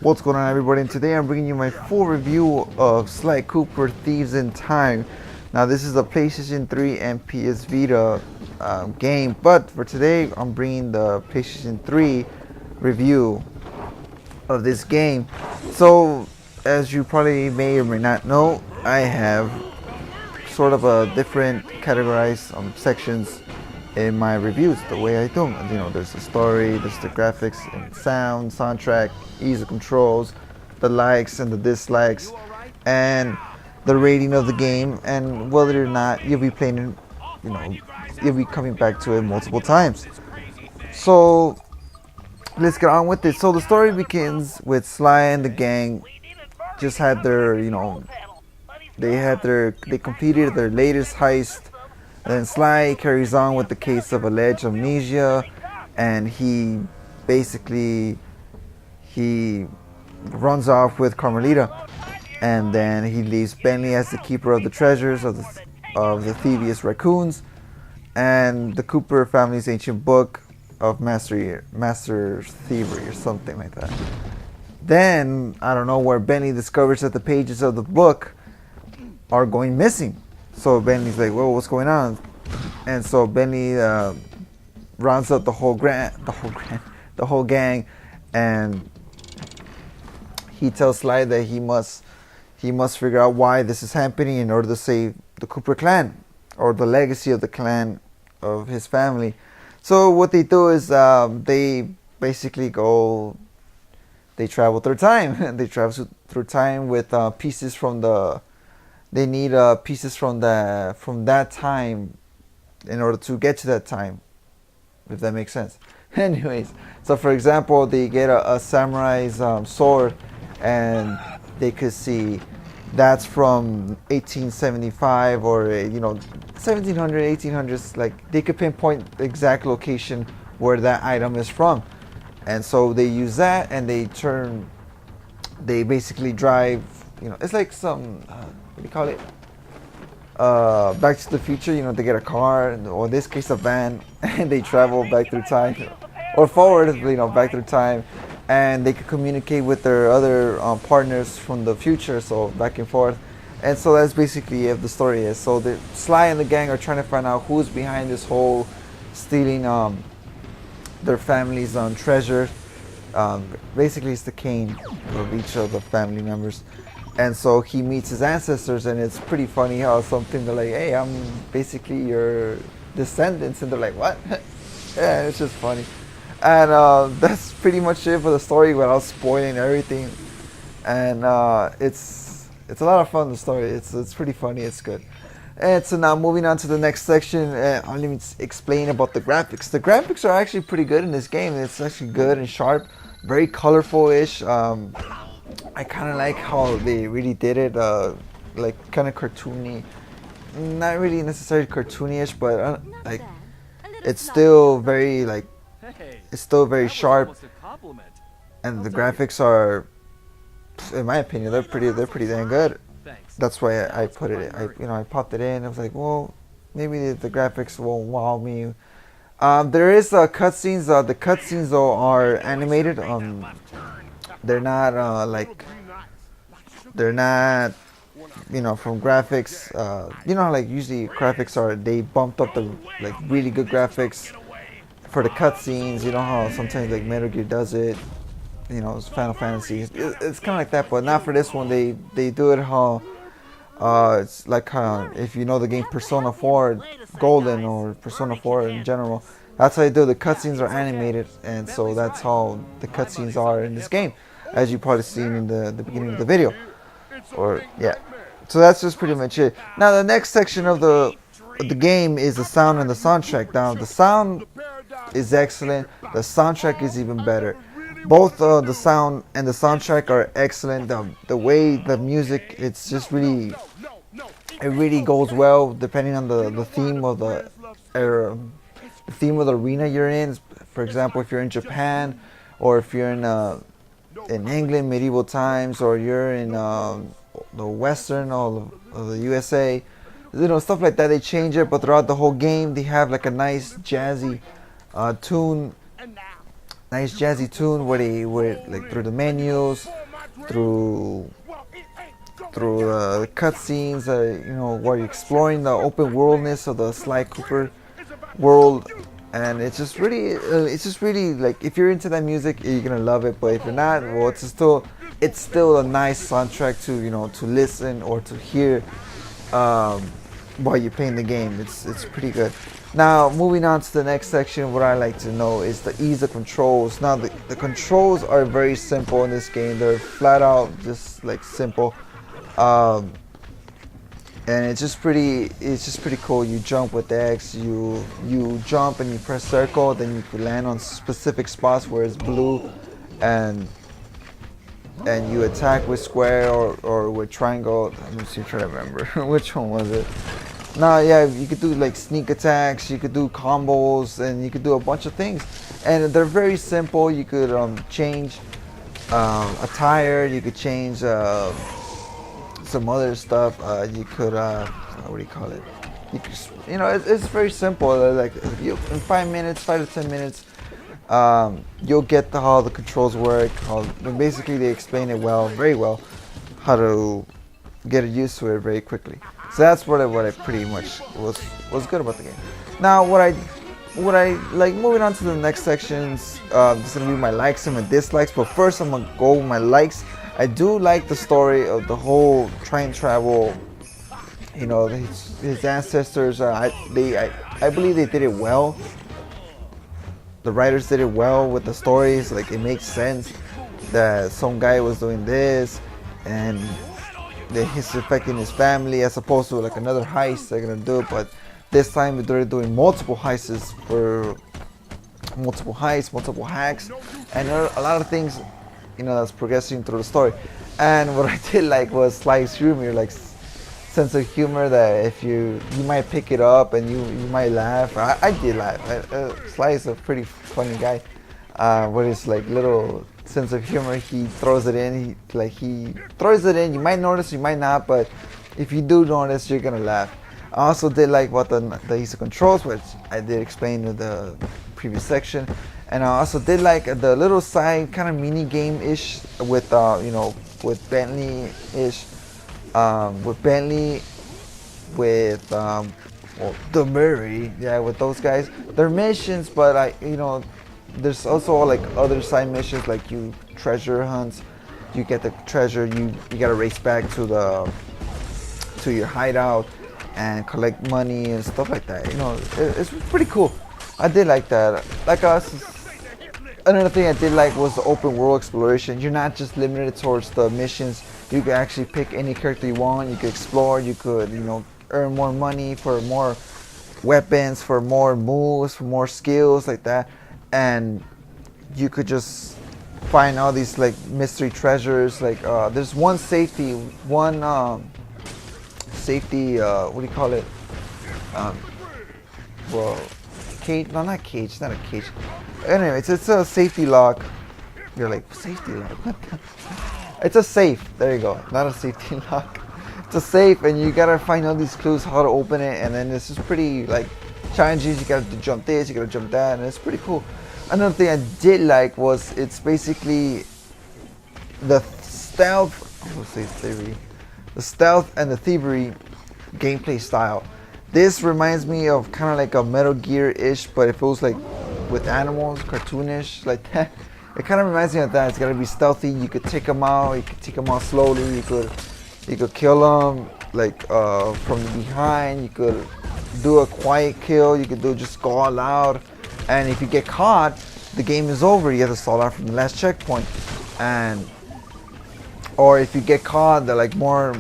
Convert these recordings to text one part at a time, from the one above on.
What's going on, everybody? And today I'm bringing you my full review of Sly Cooper Thieves in Time. Now this is a PlayStation 3 and PS Vita game, but for today I'm bringing the PlayStation 3 review of this game. So as you probably may or may not know, I have sort of a different categorized sections in my reviews, the way I do them. You know, there's the story, there's the graphics and sound, soundtrack, ease of controls, the likes and the dislikes, and the rating of the game, and whether or not you'll be playing it, you know, you'll be coming back to it multiple times. So let's get on with it. So the story begins with Sly and the gang just had their, they completed their latest heist. And then Sly carries on with the case of alleged amnesia, and he basically runs off with Carmelita, and then he leaves Bentley as the keeper of the treasures of the thievius raccoons, and the Cooper family's ancient book of master thievery or something like that. Then I don't know where Bentley discovers that the pages of the book are going missing. So Bentley's like, "Whoa, what's going on?" And so Bentley rounds up the whole gang, and he tells Sly that he must figure out why this is happening in order to save the Cooper clan, or the legacy of the clan of his family. So what they do is they basically they travel through time. They travel through time with pieces from the. They need pieces from that time in order to get to that time, if that makes sense. Anyways, so for example, they get a samurai's sword, and they could see that's from 1875 or 1700, 1800s. Like they could pinpoint the exact location where that item is from, and so they use that, and they basically drive. It's like some. What do you call it? Back to the Future. They get a car, or in this case a van, and they travel back through time, or forward, back through time, and they can communicate with their other partners from the future, so back and forth. And so that's basically what the story is. So the Sly and the gang are trying to find out who's behind this whole stealing their family's treasure. Basically, it's the cane of each of the family members. And so he meets his ancestors, and it's pretty funny how something they're like, "Hey, I'm basically your descendants," and they're like, "What?" Yeah, it's just funny. And that's pretty much it for the story without spoiling everything. And it's a lot of fun. The story, it's pretty funny. It's good. And so now moving on to the next section, I'll even explain about the graphics. The graphics are actually pretty good in this game. It's actually good and sharp, very colorful-ish. I kind of like how they really did it, like kind of cartoony. Not really necessarily cartoony-ish, but like it's still very sharp, and the graphics are, in my opinion, they're pretty dang good. That's why I put it. I popped it in. I was like, well, maybe the graphics won't wow me. There is cutscenes. The cutscenes though are animated. They're not from graphics. Like usually graphics are, they bumped up the really good graphics for the cutscenes. You know how sometimes like Metal Gear does it. It's Final Fantasy. It's kind of like that, but not for this one. They do it how it's like if you know the game Persona 4 Golden or Persona 4 in general. That's how they do. The cutscenes are animated, and so that's how the cutscenes are in this game, as you probably seen in the beginning of the video. Or yeah. So that's just pretty much it. Now the next section of the game is the sound and the soundtrack. Now the sound is excellent. The soundtrack is even better. Both the sound and the soundtrack are excellent. The way the music, it's just really, it really goes well depending on the theme of the arena you're in. For example, if you're in Japan, or if you're in England, medieval times, or you're in the Western or the USA, stuff like that. They change it, but throughout the whole game, they have like a nice jazzy tune nice jazzy tune where like through the menus, through the cutscenes, where you're exploring the open worldness of the Sly Cooper world, and it's just really like if you're into that music, you're gonna love it. But if you're not, well, it's still a nice soundtrack to to listen or to hear um, while you're playing the game. It's pretty good. Now, moving on to the next section, what I like to know is the ease of controls. Now, the controls are very simple in this game. They're flat out just like simple. Um, and it's just pretty cool. You jump with X, you jump and you press circle, then you can land on specific spots where it's blue, and you attack with square or with triangle. Let me see, try to remember which one was it. Now, yeah, you could do like sneak attacks, you could do combos, and you could do a bunch of things, and they're very simple. You could change attire, you could change some other stuff. You could what do you call it? You could, it's very simple. Like in 5 minutes, 5 to 10 minutes, you'll get how the controls work. Basically, they explain it very well, how to get used to it very quickly. So that's what I pretty much was good about the game. Now, what I like, moving on to the next sections. This is gonna be my likes and my dislikes. But first, I'm gonna go with my likes. I do like the story of the whole time travel. His ancestors. I believe they did it well. The writers did it well with the stories. Like, it makes sense that some guy was doing this, and that he's affecting his family, as opposed to like another heist they're gonna do. But this time they're doing multiple heists, multiple hacks, and there are a lot of things that's progressing through the story. And what I did like was Sly's humor, like sense of humor, that if you might pick it up and you might laugh. I did laugh. Sly is a pretty funny guy. With his like little sense of humor, he throws it in. He throws it in. You might notice, you might not, but if you do notice, you're gonna laugh. I also did like what the ease of controls, which I did explain in the previous section, and I also did like the little side kind of mini game ish with with Bentley ish, with the Murray, yeah, with those guys. They're missions, but there's also like other side missions, like you treasure hunts. You get the treasure, you gotta race back to your hideout and collect money and stuff like that. It's pretty cool. I did like that. Another thing I did like was the open world exploration. You're not just limited towards the missions. You can actually pick any character you want. You could explore. You could earn more money for more weapons, for more moves, for more skills like that. And you could just find all these like mystery treasures. Like there's one safety, what do you call it? Cage? No, not cage. It's not a cage. Anyway, it's a safety lock. You're like, safety lock? It's a safe. There you go. Not a safety lock. It's a safe, and you gotta find all these clues how to open it. And then this is pretty like challenging. You gotta jump this, you gotta jump that, and it's pretty cool. Another thing I did like was it's basically the stealth. The stealth and the thievery gameplay style. This reminds me of kind of like a Metal Gear-ish, but if it was like with animals, cartoonish like that. It kind of reminds me of that. It's gotta be stealthy. You could take them out. You could take them out slowly. You could kill them like from behind. You could do a quiet kill. You could just go all out. And if you get caught, the game is over. You have to start out from the last checkpoint. Or if you get caught, they're like more.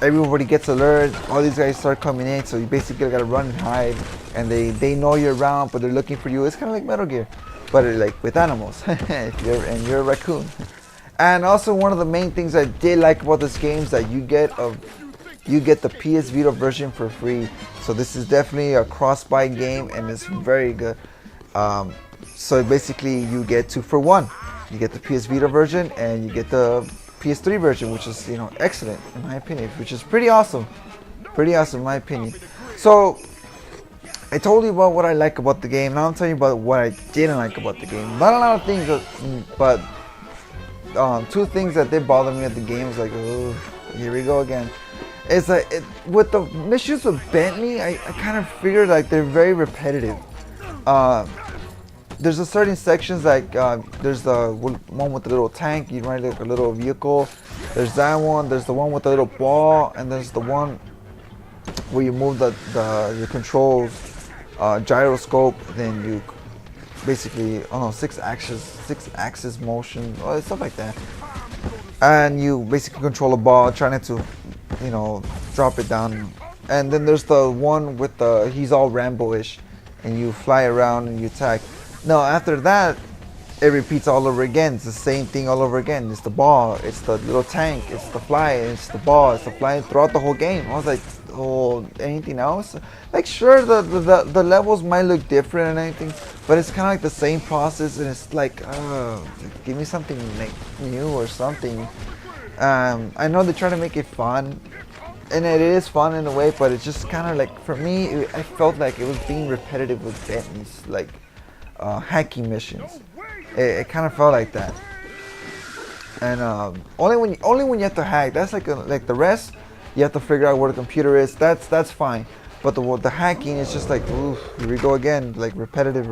Everybody gets alert. All these guys start coming in. So you basically gotta run and hide. And they know you're around, but they're looking for you. It's kind of like Metal Gear, but like with animals. You're a raccoon. And also one of the main things I did like about this game is that you get the PS Vita version for free. So this is definitely a cross-buy game, and it's very good. So basically you get 2 for 1. You get the PS Vita version and you get the PS3 version, which is excellent in my opinion, which is pretty awesome in my opinion. So I told you about what I like about the game. Now I'm telling you about what I didn't like about the game. Not a lot of things, but two things that did bother me at the game was like, oh, here we go again. It's like with the missions with Bentley, I kind of figured like they're very repetitive. There's a certain sections like there's the one with the little tank, you ride like a little vehicle. There's that one. There's the one with the little ball, and there's the one where you move the controls gyroscope. Then you basically six axis motion, stuff like that. And you basically control a ball, trying to drop it down. And then there's the one with he's all Rambo-ish, and you fly around and you attack. No, after that, it repeats all over again. It's the same thing all over again. It's the ball, it's the little tank, it's the fly, it's the ball, it's the fly throughout the whole game. I was like, oh, anything else? Like, sure, the levels might look different and anything, but it's kind of like the same process, and it's like, give me something like new or something. I know they're trying to make it fun, and it is fun in a way, but it's just kind of like, for me, I felt like it was being repetitive with Bentley's, like, hacking missions. It kind of felt like that. And only when you have to hack, that's like the rest, you have to figure out where the computer is. That's fine. But the hacking is just like, ooh, here we go again, like repetitive.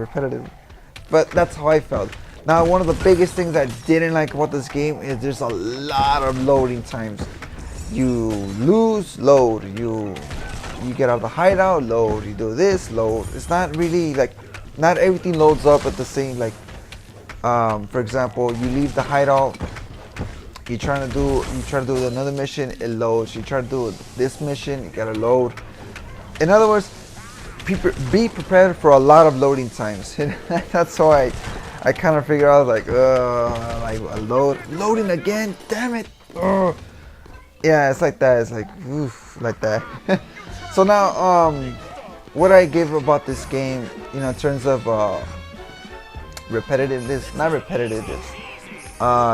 But that's how I felt. Now, one of the biggest things I didn't like about this game is there's a lot of loading times. You lose, load. You get out of the hideout, load. You do this, load. It's not really like, not everything loads up at the same, like, for example, you leave the hideout, you try to do another mission, it loads. You try to do this mission, you gotta load. In other words, be prepared for a lot of loading times. That's why I kind of figured out, like loading again, damn it. Yeah, it's like that. It's like, oof, like that. So now, what I give about this game, in terms of repetitiveness, not repetitiveness,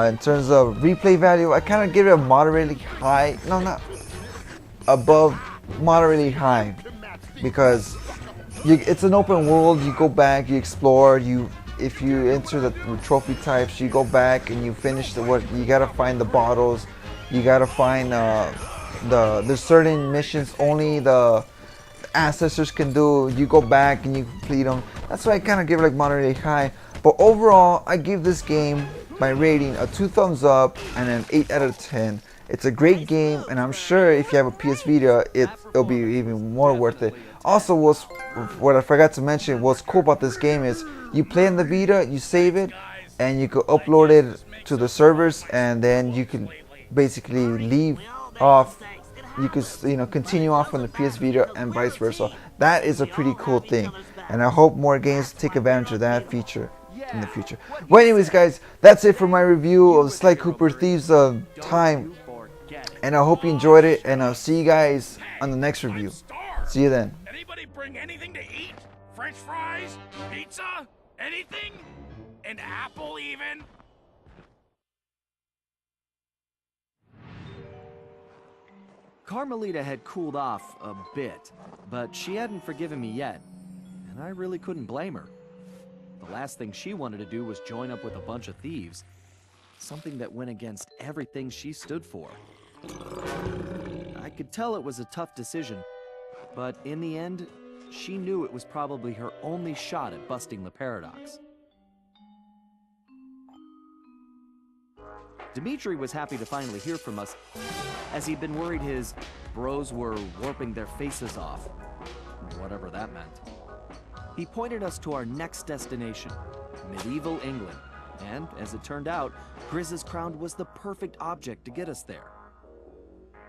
in terms of replay value, I kind of give it a moderately high, no, not above moderately high, because it's an open world. You go back, you explore, if you enter the trophy types, you go back and you finish you gotta find the bottles, you gotta find there's certain missions only the ancestors can do. You go back and you complete them. That's why I kind of give it like moderately high. But overall, I give this game my rating a 2 thumbs up and an 8 out of 10. It's a great game, and I'm sure if you have a PS Vita, it'll be even more worth it. Also, what I forgot to mention, what's cool about this game is you play in the Vita, you save it, and you can upload it to the servers, and then you can basically leave off. You could continue off on the PS Vita and vice versa. That is a pretty cool thing, and I hope more games take advantage of that feature in the future. Well, anyways, guys, that's it for my review of Sly Cooper Thieves Time, and I hope you enjoyed it, and I'll see you guys on the next review. See you then. Anybody bring anything to eat? French fries? Pizza? Anything? An apple even? Carmelita had cooled off a bit, but she hadn't forgiven me yet, and I really couldn't blame her. The last thing she wanted to do was join up with a bunch of thieves, something that went against everything she stood for. I could tell it was a tough decision, but in the end, she knew it was probably her only shot at busting the paradox. Dimitri was happy to finally hear from us, as he'd been worried his bros were warping their faces off, whatever that meant. He pointed us to our next destination, medieval England, and as it turned out, Grizz's crown was the perfect object to get us there.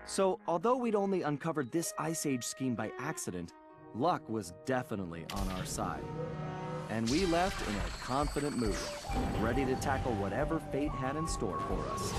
So, although we'd only uncovered this Ice Age scheme by accident, luck was definitely on our side. And we left in a confident mood, ready to tackle whatever fate had in store for us.